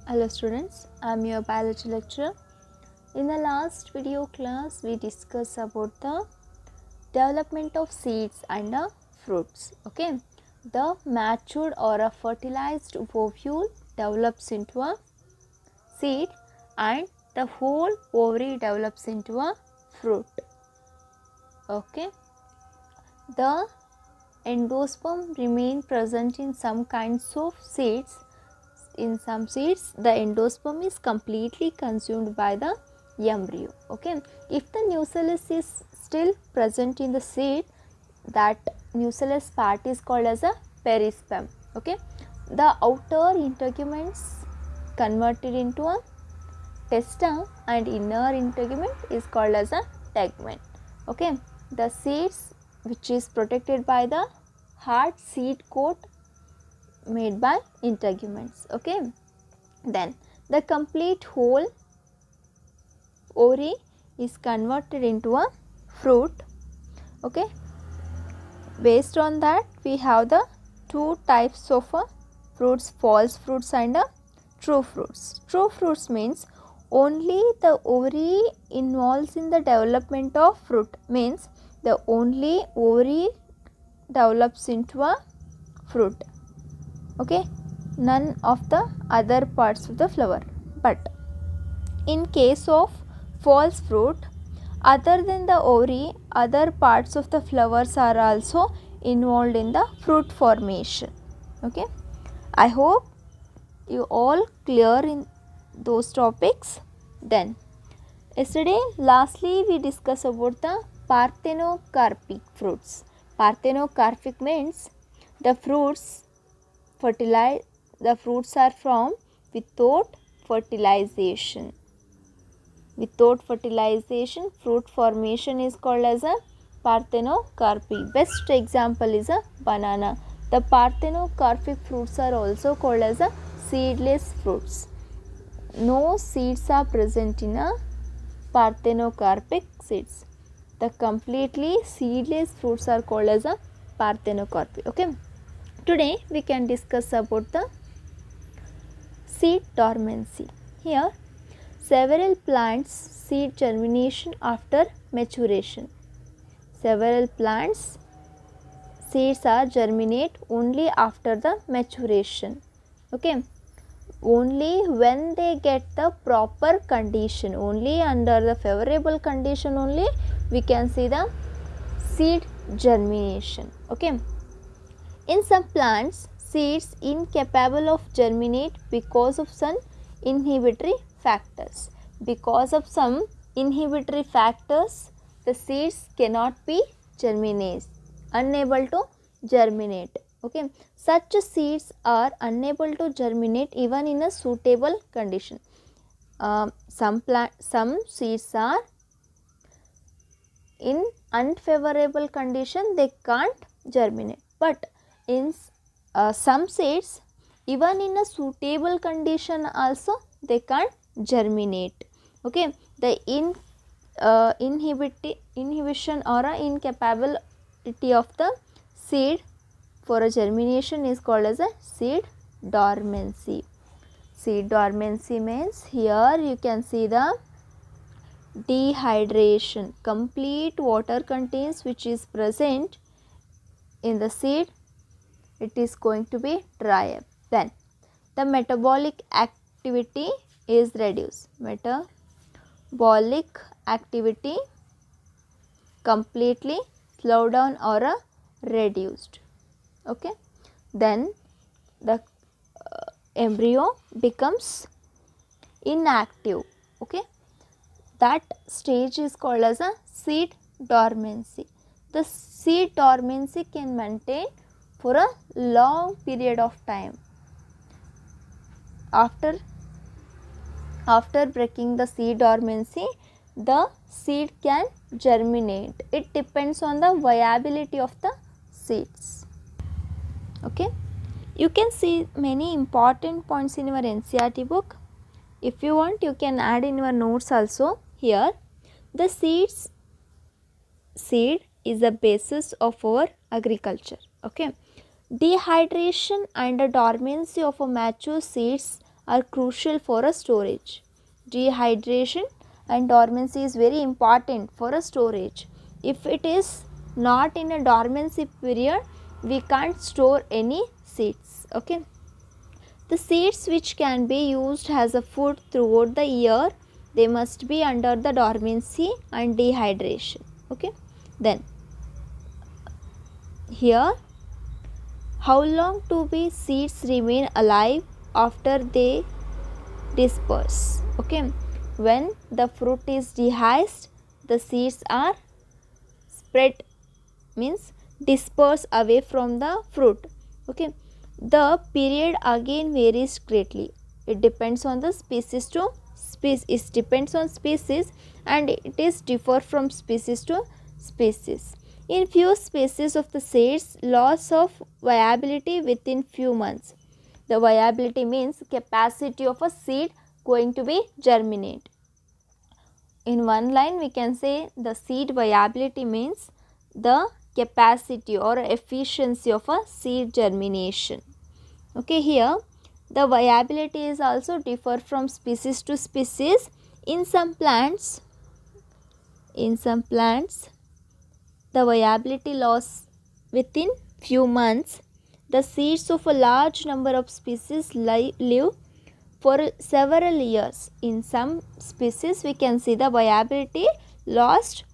Hello students, I am your biology lecturer. In the last video class, we discussed about the development of seeds and fruits. Okay, the matured or a fertilized ovule develops into a seed and the whole ovary develops into a fruit. Okay, the endosperm remain present in some kinds of seeds. In some seeds, the endosperm is completely consumed by the embryo. Okay, if the nucellus is still present in the seed, that nucellus part is called as a perisperm. Okay, the outer integuments converted into a testa and inner integument is called as a tegument. Okay, the seeds which is protected by the hard seed coat made by integuments. Okay, then the complete whole ovary is converted into a fruit. Okay, based on that we have the two types of fruits, false fruits and true fruits. True fruits means only the ovary involves in the development of fruit, means the only ovary develops into a fruit. Okay, none of the other parts of the flower. But in case of false fruit, other than the ovary, other parts of the flowers are also involved in the fruit formation. Okay, I hope you all clear in those topics. Then yesterday lastly we discussed about the parthenocarpic fruits. Parthenocarpic means the fruits the fruits are from without fertilization. Without fertilization, fruit formation is called as a parthenocarpy. Best example is a banana. The parthenocarpic fruits are also called as a seedless fruits. No seeds are present in a parthenocarpic seeds. The completely seedless fruits are called as a parthenocarpy. Okay. Today we can discuss about the seed dormancy. Here several plants seed germination after maturation. Several plants seeds are germinate only after the maturation. Okay, only when they get the proper condition, only under the favorable condition only we can see the seed germination. Okay, in some plants seeds incapable of germinate because of some inhibitory factors. Because of some inhibitory factors, the seeds cannot be germinate, unable to germinate. Okay, such seeds are unable to germinate even in a suitable condition. Some seeds are in unfavorable condition, they can't germinate, but in some seeds even in a suitable condition also they can't germinate. Okay, the inhibition or a incapability of the seed for a germination is called as a seed dormancy. Seed dormancy means here you can see the dehydration, complete water contains which is present in the seed, it is going to be dry up. Then the metabolic activity is reduced. Metabolic activity completely slow down or reduced. Okay, then the embryo becomes inactive. Okay, that stage is called as a seed dormancy. The seed dormancy can maintain for a long period of time. After breaking the seed dormancy, the seed can germinate. It depends on the viability of the seeds. Okay, you can see many important points in your NCERT book. If you want, you can add in your notes also. Here the seed is the basis of our agriculture. Okay, dehydration and the dormancy of a mature seeds are crucial for a storage. Dehydration and dormancy is very important for a storage. If it is not in a dormancy period, we can't store any seeds. Okay. The seeds which can be used as a food throughout the year, they must be under the dormancy and dehydration. Okay. Then here, how long do the seeds remain alive after they disperse? Okay. When the fruit is dehisced, the seeds are spread, means disperse away from the fruit. Okay. The period again varies greatly. It depends on the species to species. It depends on species and it is differ from species to species. In few species of the seeds, loss of viability within few months. The viability means capacity of a seed going to be germinate. In one line we can say the seed viability means the capacity or efficiency of a seed germination. Okay, here the viability is also differ from species to species. In some plants the viability loss within few months. The seeds of a large number of species live for several years. In some species we can see the viability lost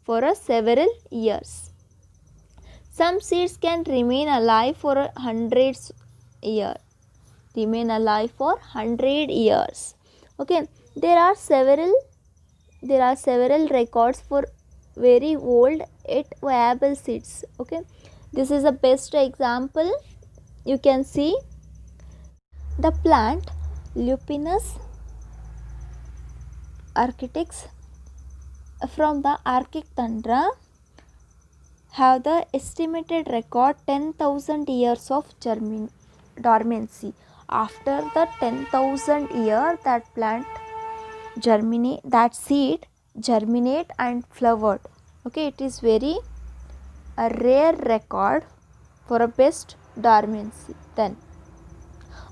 for several years. Some seeds can remain alive for hundreds years. Okay, there are several records for very old yet viable seeds. Okay, this is the best example. You can see the plant Lupinus arcticus from the Arctic tundra have the estimated record 10,000 years of dormancy. After the 10,000 year, that seed germinate and flowered. Okay, it is very a rare record for a best dormancy. Then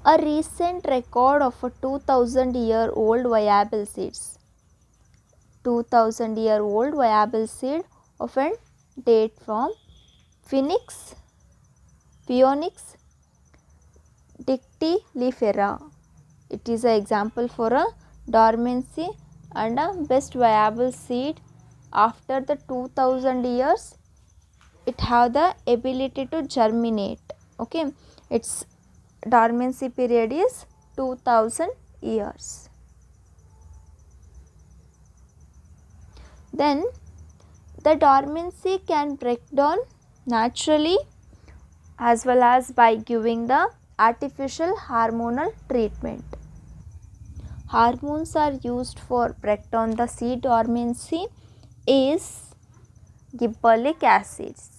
a recent record of a 2,000-year-old viable seeds. 2,000-year-old viable seed of a date from Phoenix dictyifera. It is an example for a dormancy and a best viable seed. After the 2,000 years, it have the ability to germinate. Okay, its dormancy period is 2,000 years. Then the dormancy can break down naturally as well as by giving the artificial hormonal treatment. Hormones are used for break down the seed dormancy is gibberellic acids.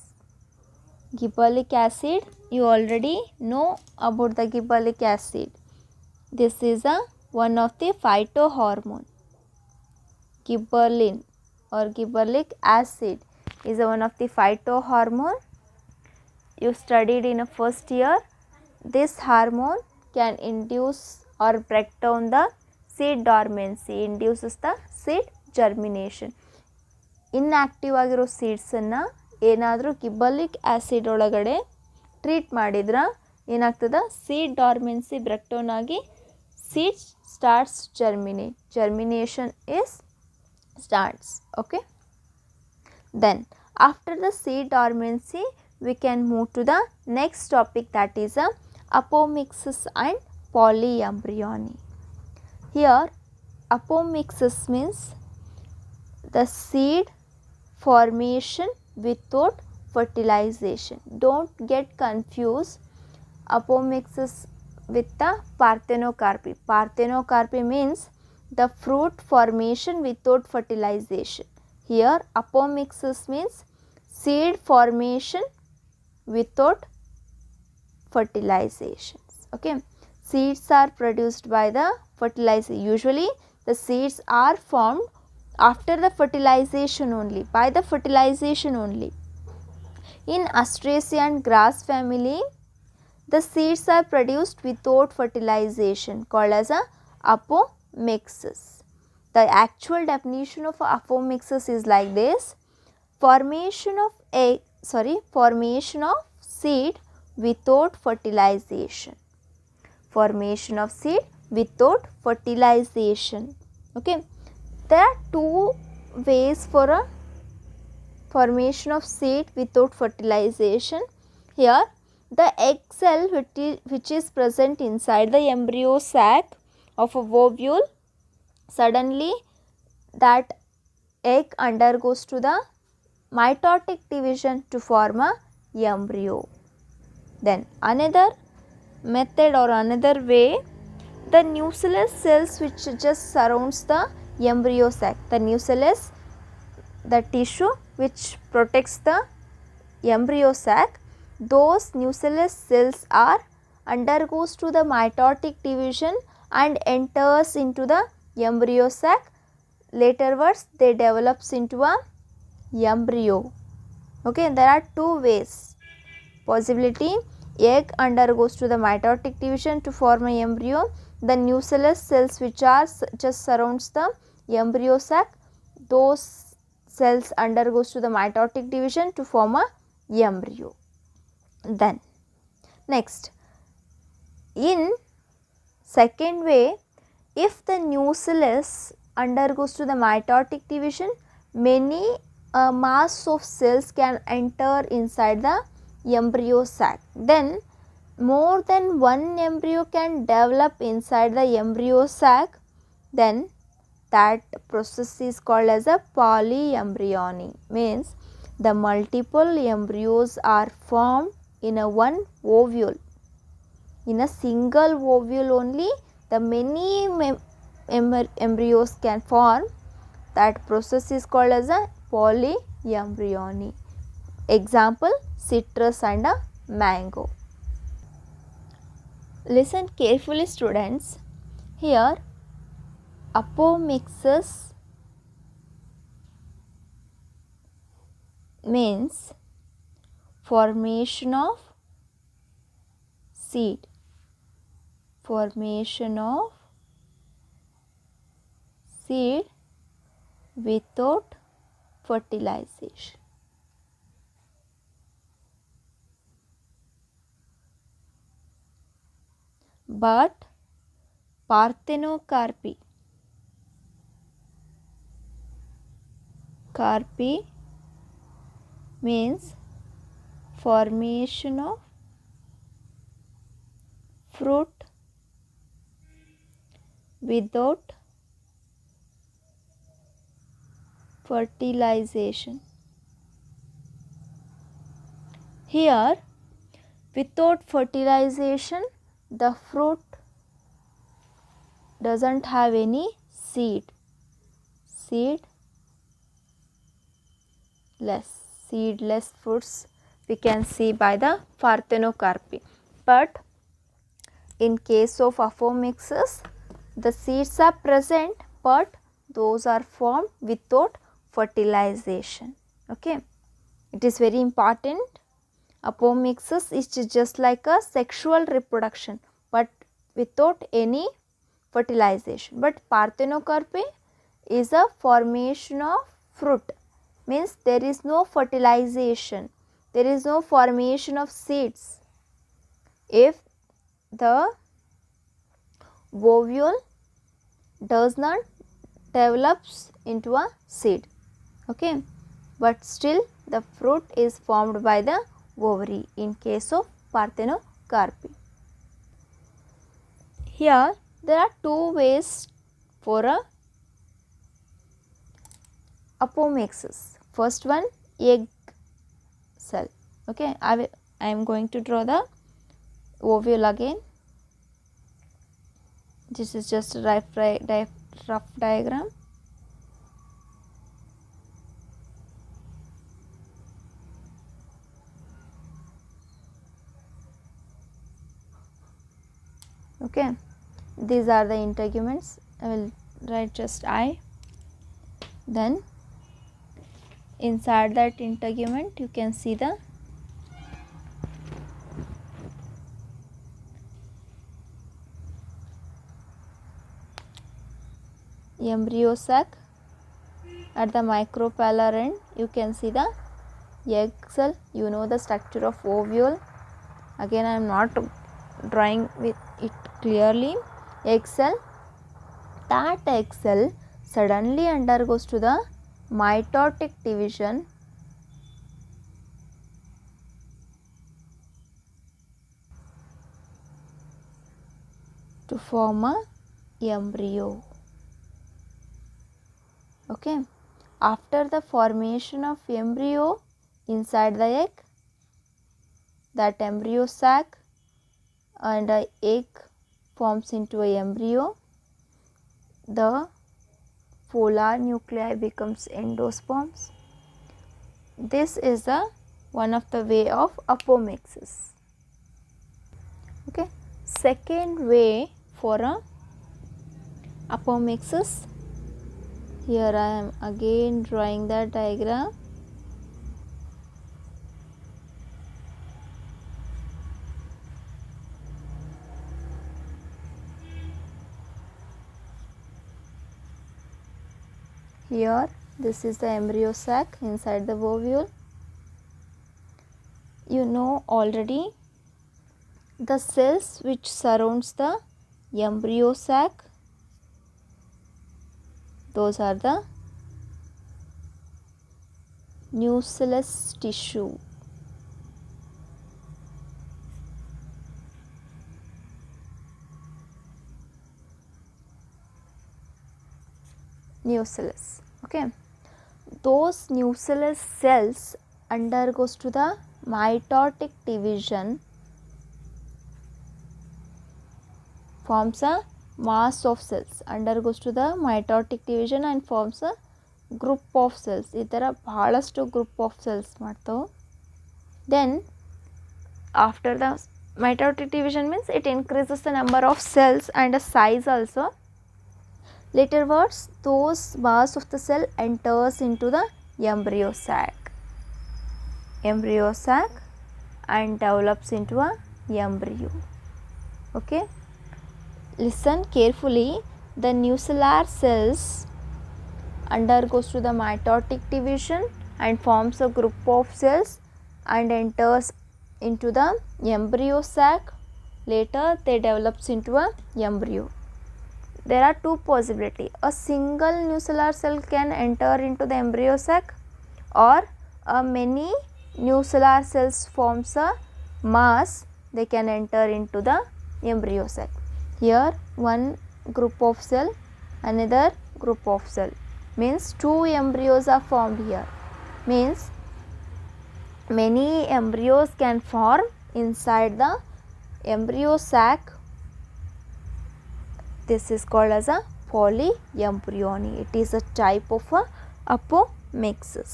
Gibberellic acid, you already know about the gibberellic acid. This is one of the phytohormone. Gibberellin or gibberellic acid is one of the phytohormone. You studied in a first year. This hormone can induce or break down the seed dormancy, induces the seed germination. Inactive ಆಗಿರೋ ಸೀಡ್ಸನ್ನು ಏನಾದರೂ ಗಿಬ್ಬರ್ಲಿಕ್ acid ಒಳಗಡೆ treat ಮಾಡಿದ್ರೆ ಏನಾಗ್ತದೆ, seed dormancy break down ಆಗಿ seed starts germination is starts. Okay, then after the seed dormancy we can move to the next topic, that is apomixis and polyembryony. Here apomixis means the seed formation without fertilization. Don't get confused apomixis with the parthenocarpy. Parthenocarpy means the fruit formation without fertilization. Here apomixis means seed formation without fertilizations. Okay, seeds are produced by the fertilization. Usually the seeds are formed after the fertilization only, by the fertilization only. In Asteraceae and grass family, the seeds are produced without fertilization, called as a apomixis. The actual definition of apomixis is like this: formation of seed without fertilization. Formation of seed without fertilization. Okay, there are two ways for a formation of seed without fertilization. Here, the egg cell which is present inside the embryo sac of a ovule, suddenly that egg undergoes to the mitotic division to form a embryo. Then another method or another way, the nucleus cells which just surrounds the embryo sac, the nucleus, the tissue which protects the embryo sac, those nucleus cells are undergoes to the mitotic division and enters into the embryo sac. Laterwards they develops into a embryo. Okay, there are two ways. Possibility: egg undergoes to the mitotic division to form a embryo. The nucleus cells which are just surrounds the embryo sac, those cells undergoes to the mitotic division to form a embryo. Then next, in second way, if the nucleus undergoes to the mitotic division, many mass of cells can enter inside the embryo sac. Then more than one embryo can develop inside the embryo sac. Then that process is called as a polyembryony. Means the multiple embryos are formed in a one ovule. In a single ovule only the many embryos can form. That process is called as a polyembryony. Example: citrus and a mango. Listen carefully, students. Here apomixis means formation of seed. Formation of seed without fertilization. But parthenocarpy means formation of fruit without fertilization. Here, without fertilization, the fruit doesn't have any seedless. Seedless fruits we can see by the parthenocarpy. But in case of apomixis, the seeds are present, but those are formed without fertilization. Okay, it is very important. Apomixis is just like a sexual reproduction, but without any fertilization. But parthenocarpy is a formation of fruit, means there is no fertilization, there is no formation of seeds. If the ovule does not develops into a seed, okay, but still the fruit is formed by the ovary in case of parthenocarpy. Here there are two ways for a apomixis. First one, egg cell. Okay, I am going to draw the ovule again. This is just a rough diagram. Okay, these are the integuments. I will write just I. Then inside that integument you can see the embryo sac. At the micropallar end you can see the egg cell. You know the structure of ovule. Again I am not drawing with it clearly. Egg cell. That egg cell suddenly undergoes to the mitotic division to form a embryo. Okay. After the formation of embryo inside the egg, that embryo sac and a egg forms into a embryo. The polar nuclei becomes endosperms. This is the one of the way of apomixis. Okay. Second way for a apomixis. Here I am again drawing the diagram. Here this is the embryo sac inside the ovule. You know already the cells which surrounds the embryo sac, those are the nucellus tissue. Nucellus. Okay, those nucellus cells undergoes to the mitotic division, forms a mass of cells, undergoes to the mitotic division and forms a group of cells. ಈ ಥರ ಬಹಳಷ್ಟು group of cells ಮಾಡ್ತಾವೆ. Then after the mitotic division means it increases the number of cells and the size also. Laterwards those mass of the cell enters into the embryo sac and develops into a embryo. Okay, listen carefully. The nuclear cells undergoes to the mitotic division and forms a group of cells and enters into the embryo sac. Later they develops into a embryo. There are two possibilities. A single nuclear cell can enter into the embryo sac, or a many nuclear cells forms a mass, they can enter into the embryo sac. Here one group of cell, another group of cell, means two embryos are formed here. Means many embryos can form inside the embryo sac. This is called as a polyembryony. It is a type of a apomixis.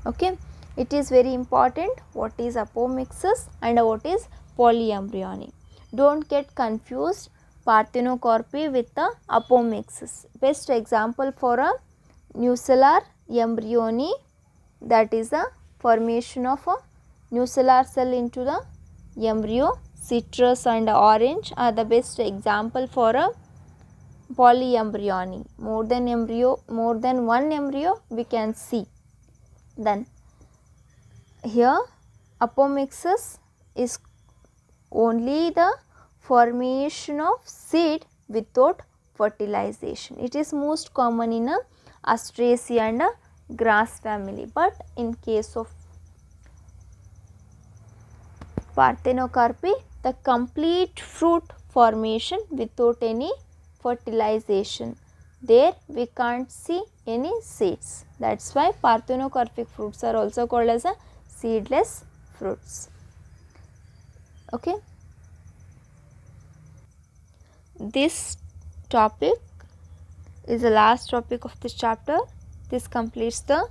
Okay, it is very important what is apomixis and what is polyembryony. Don't get confused parthenocarpy with the apomixis. Best example for a nuclear embryony, that is the formation of a nuclear cell into the embryo. Citrus and orange are the best example for a polyembryony. More than one embryo we can see. Then here apomixis is only the formation of seed without fertilization. It is most common in a Asteraceae and a grass family, but in case of parthenocarpy, the complete fruit formation without any fertilization. There we can't see any seeds. That's why parthenocarpic fruits are also called as a seedless fruits. Okay. This topic is the last topic of this chapter. This completes the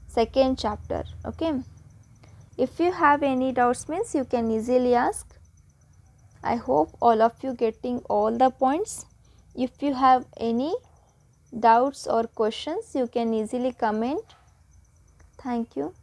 second chapter. Okay. If you have any doubts means you can easily ask. I hope all of you getting all the points. If you have any doubts or questions, you can easily comment. Thank you.